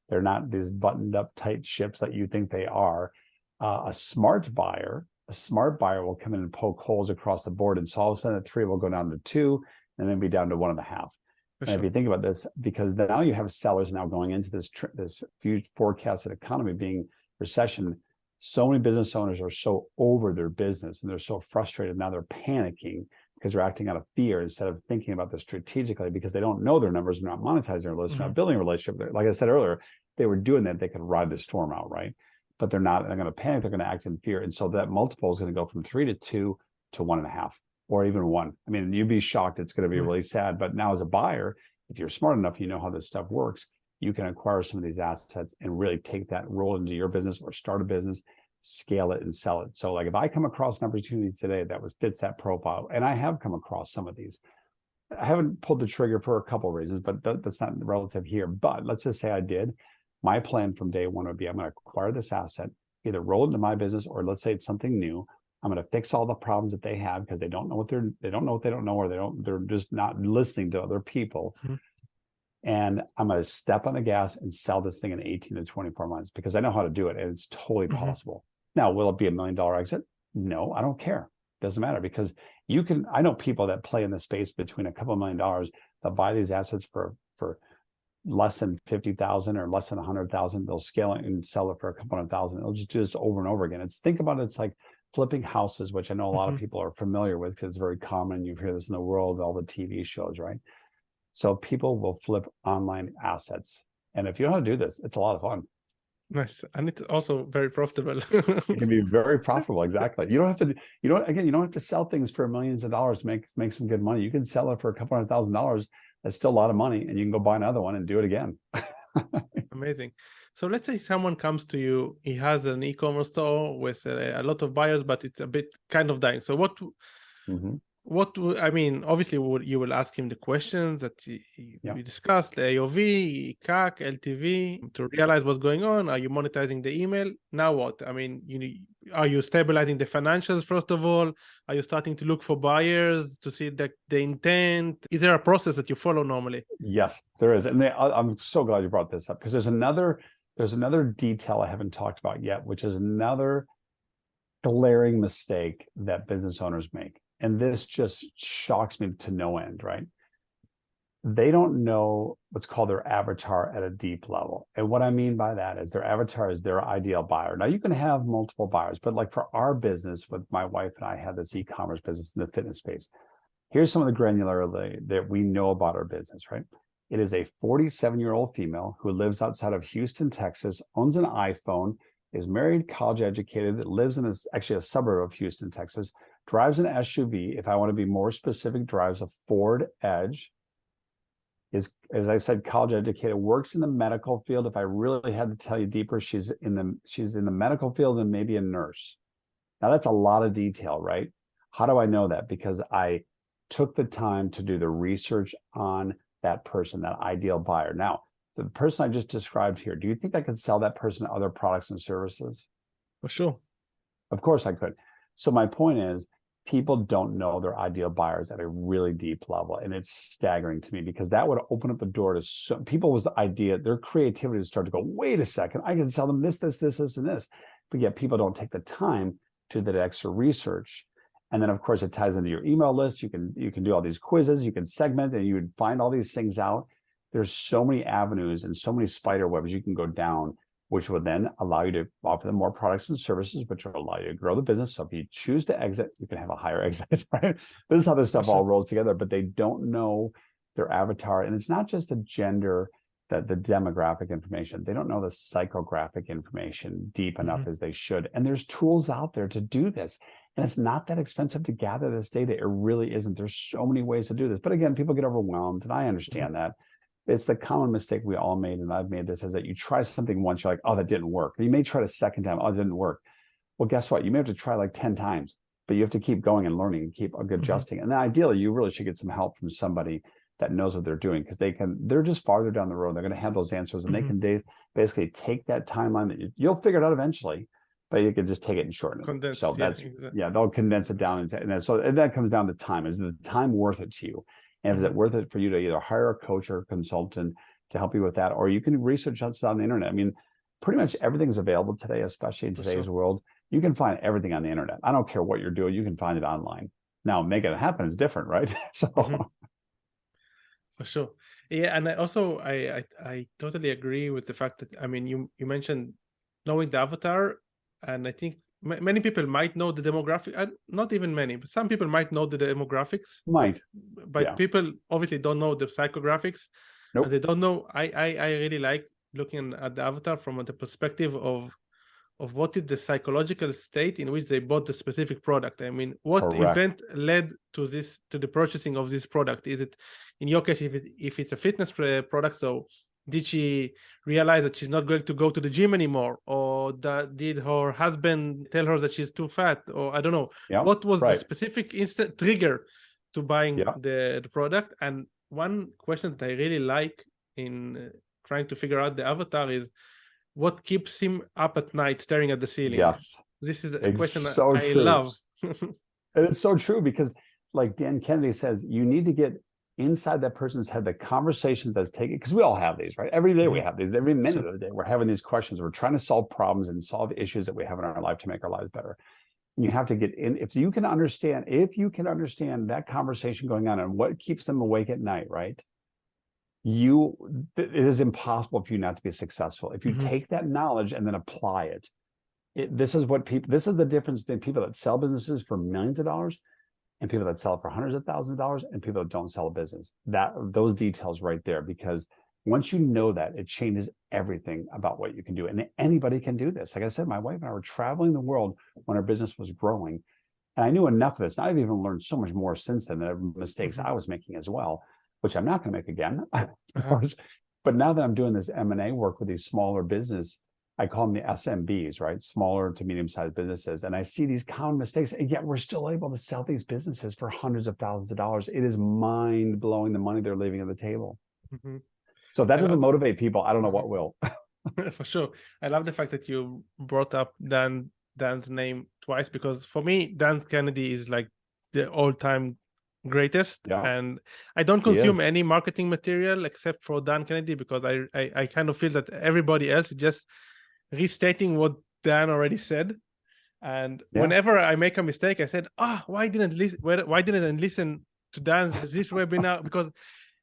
they're not these buttoned up tight ships that you think they are. A smart buyer will come in and poke holes across the board. And so all of a sudden, the 3 will go down to 2 and then be down to 1.5. And if you think about this, because now you have sellers now going into this huge forecasted economy being recession, so many business owners are so over their business and they're so frustrated. Now they're panicking because they're acting out of fear instead of thinking about this strategically, because they don't know their numbers, they're not monetizing their list, they're not building a relationship. Like I said earlier, if they were doing that, they could ride the storm out, right? But they're not. They're going to panic. They're going to act in fear, and so that multiple is going to go from 3 to 2 to 1.5. Or even 1. I mean, you'd be shocked. It's going to be really sad. But now as a buyer, if you're smart enough, you know how this stuff works, you can acquire some of these assets and really take that, roll into your business or start a business, scale it and sell it. So like if I come across an opportunity today that fits that profile, and I have come across some of these, I haven't pulled the trigger for a couple of reasons, but that's not relative here. But let's just say I did. My plan from day one would be, I'm going to acquire this asset, either roll it into my business, or let's say it's something new. I'm going to fix all the problems that they have because they don't know what they don't know, or they're just not listening to other people. Mm-hmm. And I'm going to step on the gas and sell this thing in 18 to 24 months because I know how to do it. And it's totally possible. Now, will it be $1 million exit? No, I don't care. Doesn't matter, because I know people that play in the space between a couple $1 million that buy these assets for less than 50,000 or less than 100,000. They'll scale it and sell it for a couple $100,000. They'll just do this over and over again. Think about it. It's like flipping houses, which I know a lot of people are familiar with because it's very common. You hear this in the world, all the TV shows, right? So people will flip online assets. And if you know how to do this, it's a lot of fun. Nice. And it's also very profitable. It can be very profitable. Exactly. You don't have to, you don't have to sell things for millions of dollars to make some good money. You can sell it for a couple $100,000. That's still a lot of money. And you can go buy another one and do it again. Amazing. So let's say someone comes to you, he has an e-commerce store with a lot of buyers, but it's a bit kind of dying. So I mean, obviously you will ask him the questions that we discussed, the AOV, CAC, LTV, to realize what's going on. Are you monetizing the email? Now what? I mean, are you stabilizing the financials first of all? Are you starting to look for buyers to see the intent? Is there a process that you follow normally? Yes, there is. And I'm so glad you brought this up, because there's another detail I haven't talked about yet, which is another glaring mistake that business owners make. And this just shocks me to no end, right? They don't know what's called their avatar at a deep level. And what I mean by that is their avatar is their ideal buyer. Now, you can have multiple buyers, but like for our business, with my wife and I had this e-commerce business in the fitness space. Here's some of the granularity that we know about our business, right? It is a 47-year-old female who lives outside of Houston, Texas, owns an iPhone, is married, college educated, lives in actually a suburb of Houston, Texas, drives an SUV. If I want to be more specific, drives a Ford Edge, is, as I said, college educated, works in the medical field. If I really had to tell you deeper, she's in the medical field and maybe a nurse. Now that's a lot of detail, right? How do I know that? Because I took the time to do the research on that person, that ideal buyer. Now, the person I just described here, do you think I could sell that person other products and services? For sure. Of course I could. So my point is, people don't know their ideal buyers at a really deep level. And it's staggering to me, because that would open up the door to people's idea, their creativity would start to go, wait a second, I can sell them this, and this. But yet people don't take the time to do that extra research. And then of course it ties into your email list. You can do all these quizzes, you can segment, and you would find all these things out. There's so many avenues and so many spider webs you can go down, which would then allow you to offer them more products and services, which will allow you to grow the business. So if you choose to exit, you can have a higher exit, right? This is how this stuff all rolls together, but they don't know their avatar. And it's not just the gender, the demographic information. They don't know the psychographic information deep enough as they should. And there's tools out there to do this. And it's not that expensive to gather this data. It really isn't. There's so many ways to do this. But again, people get overwhelmed, and I understand that. it's the common mistake we all made, and I've made this, is that you try something once, you're like, oh, that didn't work. You may try it a second time, oh, it didn't work. Well, guess what? You may have to try like 10 times, but you have to keep going and learning and keep adjusting. And then ideally, you really should get some help from somebody that knows what they're doing, because they're just farther down the road. They're going to have those answers, and they can basically take that timeline that you'll figure it out eventually, but you can just take it and shorten it. Condense, so that's, they'll condense it down. And that comes down to time. Is the time worth it to you? And is it worth it for you to either hire a coach or a consultant to help you with that? Or you can research on the internet. I mean, pretty much everything's available today, especially in today's world. You can find everything on the internet. I don't care what you're doing. You can find it online. Now, making it happen is different, right? So. For sure. Yeah. And I totally agree with the fact that, I mean, you mentioned knowing the avatar, and I think many people might know the demographic, not even many, but some people might know the demographics. But people obviously don't know the psychographics. Nope. And they don't know. I really like looking at the avatar from the perspective of what is the psychological state in which they bought the specific product. I mean, what event led to the purchasing of this product? Is it, in your case, if it's a fitness product, so did she realize that she's not going to go to the gym anymore, or did her husband tell her that she's too fat, or I don't know. What was the specific instant trigger to buying the product? And one question that I really like in trying to figure out the avatar is, what keeps him up at night staring at the ceiling? Yes. This is a question I true. love. And it's so true, because like Dan Kennedy says, you need to get inside that person's head, the conversations that's taken, because we all have these, right? Every day we have these, every minute of the day, we're having these questions. We're trying to solve problems and solve issues that we have in our life to make our lives better. And you have to get in, if you can understand that conversation going on and what keeps them awake at night, right? It is impossible for you not to be successful if you take that knowledge and then apply it. This is the difference between people that sell businesses for millions of dollars and people that sell it for hundreds of thousands of dollars and people that don't sell a business. Those details right there, because once you know that, it changes everything about what you can do. And anybody can do this. Like I said, my wife and I were traveling the world when our business was growing, and I knew enough of this. And I've even learned so much more since then, the mistakes I was making as well, which I'm not going to make again, of course. But now that I'm doing this M&A work with these smaller business, I call them the SMBs, right? Smaller to medium-sized businesses. And I see these common mistakes, and yet we're still able to sell these businesses for hundreds of thousands of dollars. It is mind-blowing, the money they're leaving on the table. So if that doesn't motivate people, I don't know what will. For sure. I love the fact that you brought up Dan's name twice, because for me, Dan Kennedy is like the all-time greatest. And I don't consume any marketing material except for Dan Kennedy, because I kind of feel that everybody else is just restating what Dan already said. And whenever I make a mistake, I said, why didn't I listen to this webinar? Because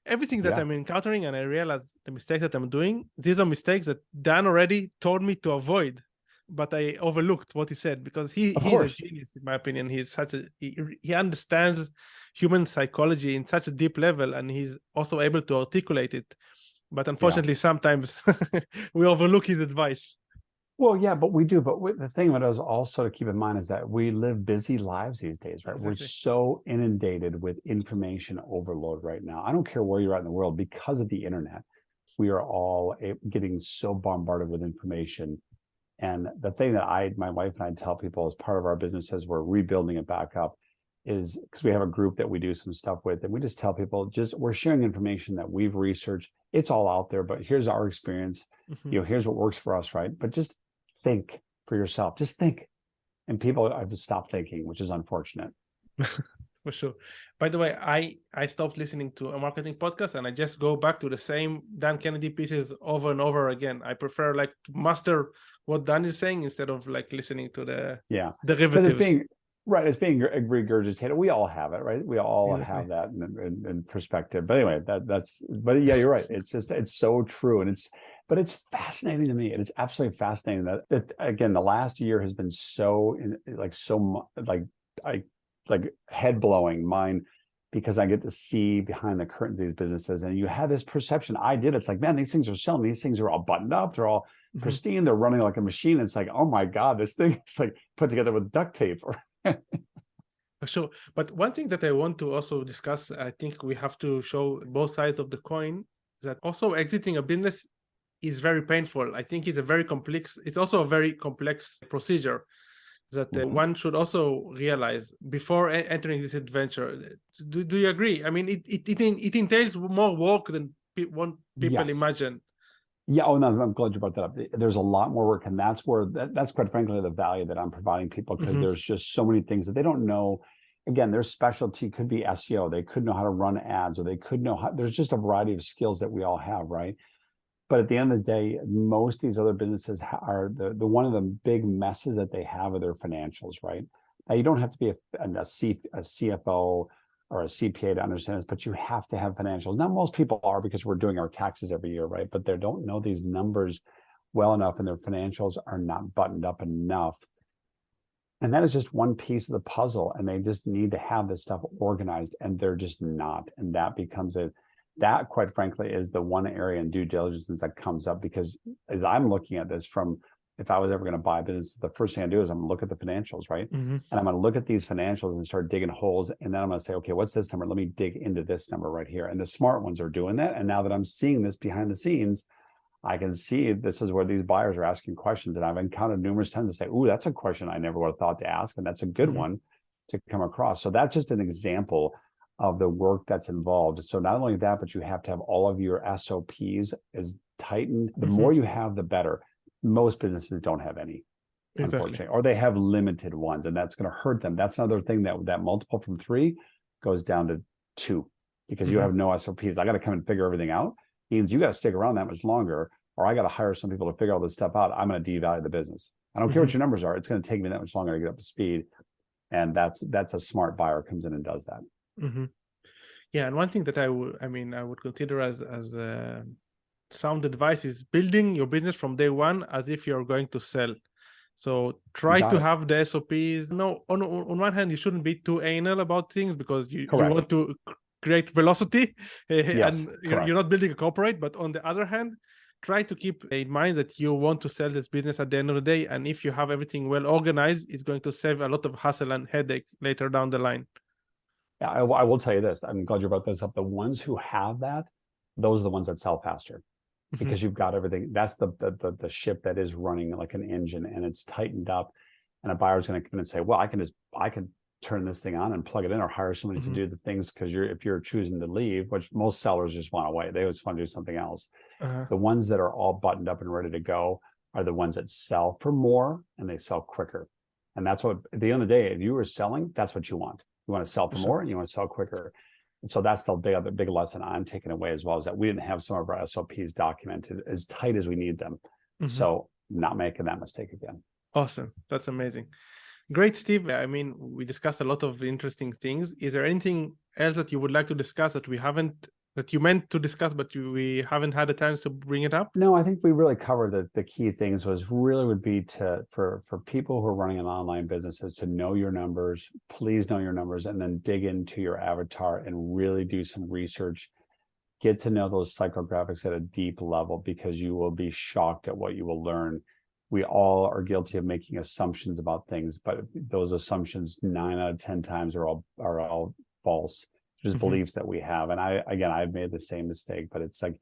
everything that I'm encountering, and I realize the mistakes that I'm doing, these are mistakes that Dan already told me to avoid, but I overlooked what he said, because he's a genius, in my opinion. He understands human psychology in such a deep level, and he's also able to articulate it. But unfortunately, sometimes we overlook his advice. Well, yeah, but we do. But the thing that is also to keep in mind is that we live busy lives these days, right? Exactly. We're so inundated with information overload right now. I don't care where you're at in the world, because of the internet, we are all getting so bombarded with information. And the thing that my wife and I tell people as part of our business as we're rebuilding it back up is, because we have a group that we do some stuff with, and we just tell people, we're sharing information that we've researched. It's all out there, but here's our experience. Here's what works for us, right? But just think for yourself. Just think. And people have stopped thinking, which is unfortunate. For sure. By the way, I stopped listening to a marketing podcast, and I just go back to the same Dan Kennedy pieces over and over again. I prefer to master what Dan is saying instead of listening to the derivatives. It's being regurgitated. We all have it, right? We all have that in perspective. But anyway, but yeah, you're right. It's so true. And it's fascinating to me. And it's absolutely fascinating that again, the last year has been head blowing mine, because I get to see behind the curtain these businesses, and you have this perception. I did. It's like, man, these things are selling. These things are all buttoned up. They're all pristine. They're running like a machine. It's like, oh my God, this thing is like put together with duct tape. For sure. But one thing that I want to also discuss, I think we have to show both sides of the coin, that also exiting a business is very painful. I think it's also a very complex procedure that one should also realize before entering this adventure. Do you agree? I mean, it entails more work than people Yes. imagine. Yeah. Oh, no, I'm glad you brought that up. There's a lot more work, and that's where that's quite frankly the value that I'm providing people, because there's just so many things that they don't know. Again, their specialty could be SEO. They could know how to run ads, or they could know how. There's just a variety of skills that we all have, right? But at the end of the day, most of these other businesses are the one of the big messes that they have are their financials, right? Now, you don't have to be a CFO or a CPA to understand this, but you have to have financials. Now, most people are, because we're doing our taxes every year, right? But they don't know these numbers well enough, and their financials are not buttoned up enough. And that is just one piece of the puzzle, and they just need to have this stuff organized, and they're just not. And that becomes that, quite frankly, is the one area in due diligence that comes up, because as I'm looking at this from, if I was ever going to buy a business, the first thing I do is I'm going to look at the financials, right? And I'm going to look at these financials and start digging holes. And then I'm going to say, okay, what's this number? Let me dig into this number right here. And the smart ones are doing that. And now that I'm seeing this behind the scenes, I can see this is where these buyers are asking questions. And I've encountered numerous times to say, ooh, that's a question I never would have thought to ask. And that's a good one to come across. So that's just an example of the work that's involved. So not only that, but you have to have all of your SOPs as tightened. The more you have, the better. Most businesses don't have any, unfortunately, or they have limited ones, and that's going to hurt them. That's another thing that multiple from 3 goes down to 2, because you have no SOPs. I got to come and figure everything out. Means you got to stick around that much longer, or I got to hire some people to figure all this stuff out. I'm going to devalue the business. I don't care what your numbers are. It's going to take me that much longer to get up to speed. And that's a smart buyer comes in and does that. Yeah, and one thing that I would consider as sound advice is building your business from day one as if you're going to sell. So try to have the SOPs. No, on one hand, you shouldn't be too anal about things, because you want to create velocity, and you're not building a corporate. But on the other hand, try to keep in mind that you want to sell this business at the end of the day. And if you have everything well organized, it's going to save a lot of hassle and headache later down the line. Yeah, I will tell you this. I'm glad you brought this up. The ones who have that, those are the ones that sell faster, because you've got everything. That's the ship that is running like an engine, and it's tightened up. And a buyer's going to come in and say, well, I can turn this thing on and plug it in, or hire somebody to do the things, because if you're choosing to leave, which most sellers just want to wait, they just want to do something else. The ones that are all buttoned up and ready to go are the ones that sell for more, and they sell quicker. And that's what, at the end of the day, if you were selling, that's what you want. You want to sell for more, and you want to sell quicker. And so that's the big lesson I'm taking away as well, is that we didn't have some of our SOPs documented as tight as we need them. So not making that mistake again. Awesome. That's amazing. Great, Steve. I mean, we discussed a lot of interesting things. Is there anything else that you would like to discuss that you meant to discuss, but we haven't had a chance to bring it up? No, I think we really covered the key things. Would be for people who are running an online businesses to know your numbers. Please know your numbers, and then dig into your avatar and really do some research. Get to know those psychographics at a deep level, because you will be shocked at what you will learn. We all are guilty of making assumptions about things, but those assumptions 9 out of 10 times are all false. Just beliefs that we have. And I've made the same mistake, but it's like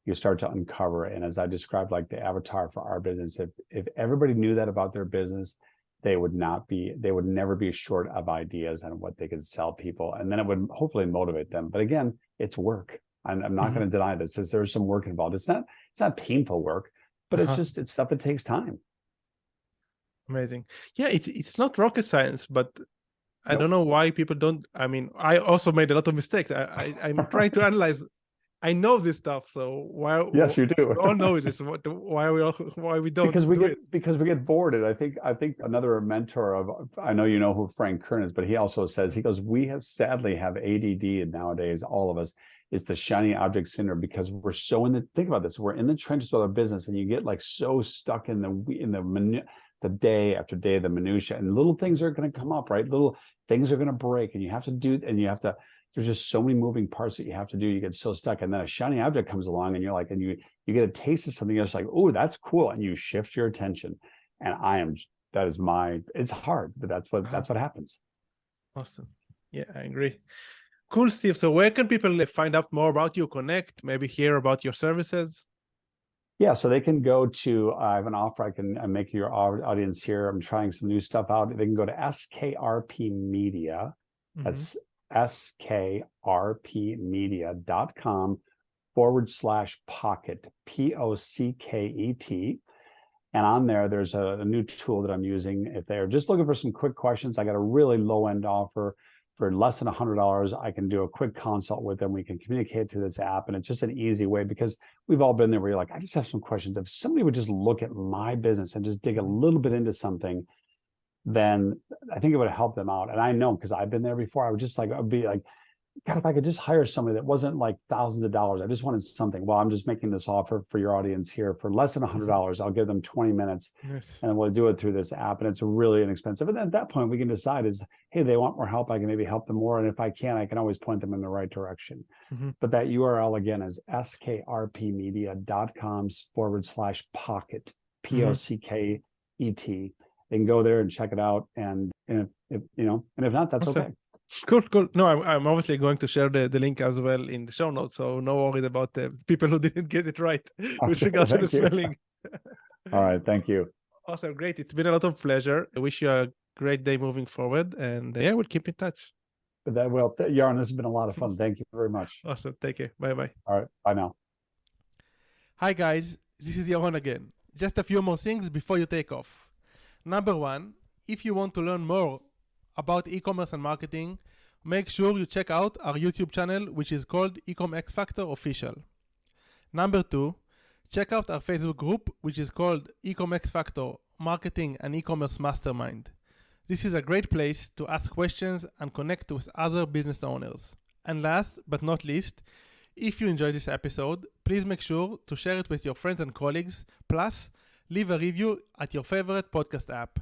you start to uncover it. And as I described, like the avatar for our business, if everybody knew that about their business, they would never be short of ideas on what they could sell people. And then it would hopefully motivate them. But again, it's work. I'm not going to deny this. There's some work involved. It's not painful work, but it's stuff that takes time. Amazing. Yeah, it's not rocket science, but I don't know why people don't. I mean, I also made a lot of mistakes. I'm trying to analyze. I know this stuff, so why? Yes, you do. We all know this. Why we don't? Because we get bored. And I think another mentor I know you know who Frank Kern is, but he also says, we sadly have ADD nowadays. All of us. It's the shiny object syndrome, because we're so think about this. We're in the trenches of our business, and you get like so stuck in the day after day, the minutia, and little things are going to come up, right? Little things are going to break, and there's just so many moving parts that you have to do. You get so stuck, and then a shiny object comes along, and you're like, and you get a taste of something else, like, oh, that's cool, and you shift your attention. And it's hard, but that's what happens. Awesome. Yeah, I agree. Cool, Steve. So where can people find out more about you, connect, maybe hear about your services? Yeah, so they can go to, I have an offer I can make your audience here. I'm trying some new stuff out. They can go to SKRP Media. That's skrpmedia.com/pocket, POCKET. And on there, there's a new tool that I'm using. If they're just looking for some quick questions, I got a really low-end offer. For less than $100, I can do a quick consult with them. We can communicate through this app, and it's just an easy way because we've all been there where you're like, I just have some questions. If somebody would just look at my business and just dig a little bit into something, then I think it would help them out. And I know because I've been there before. I would just like, I'd be like, God, if I could just hire somebody that wasn't like thousands of dollars, I just wanted something. Well, I'm just making this offer for your audience here for less than $100. I'll give them 20 minutes and we'll do it through this app. And it's really inexpensive. And then at that point, we can decide is, hey, they want more help. I can maybe help them more. And if I can, I can always point them in the right direction. But that URL again is skrpmedia.com/pocket, POCKET. They can go there and check it out. And if not, that's okay. Cool. No, I'm obviously going to share the link as well in the show notes. So no worries about the people who didn't get it right with regard to the spelling. All right. Thank you. Awesome. Great. It's been a lot of pleasure. I wish you a great day moving forward. And we'll keep in touch. Yaron, this has been a lot of fun. Thank you very much. Awesome. Take care. Bye-bye. All right. Bye now. Hi, guys. This is Yaron again. Just a few more things before you take off. Number one, if you want to learn more about e-commerce and marketing, make sure you check out our YouTube channel, which is called EcomXFactor Official. Number two, check out our Facebook group, which is called EcomXFactor Marketing and E-commerce Mastermind. This is a great place to ask questions and connect with other business owners. And last but not least, if you enjoyed this episode, please make sure to share it with your friends and colleagues, plus leave a review at your favorite podcast app.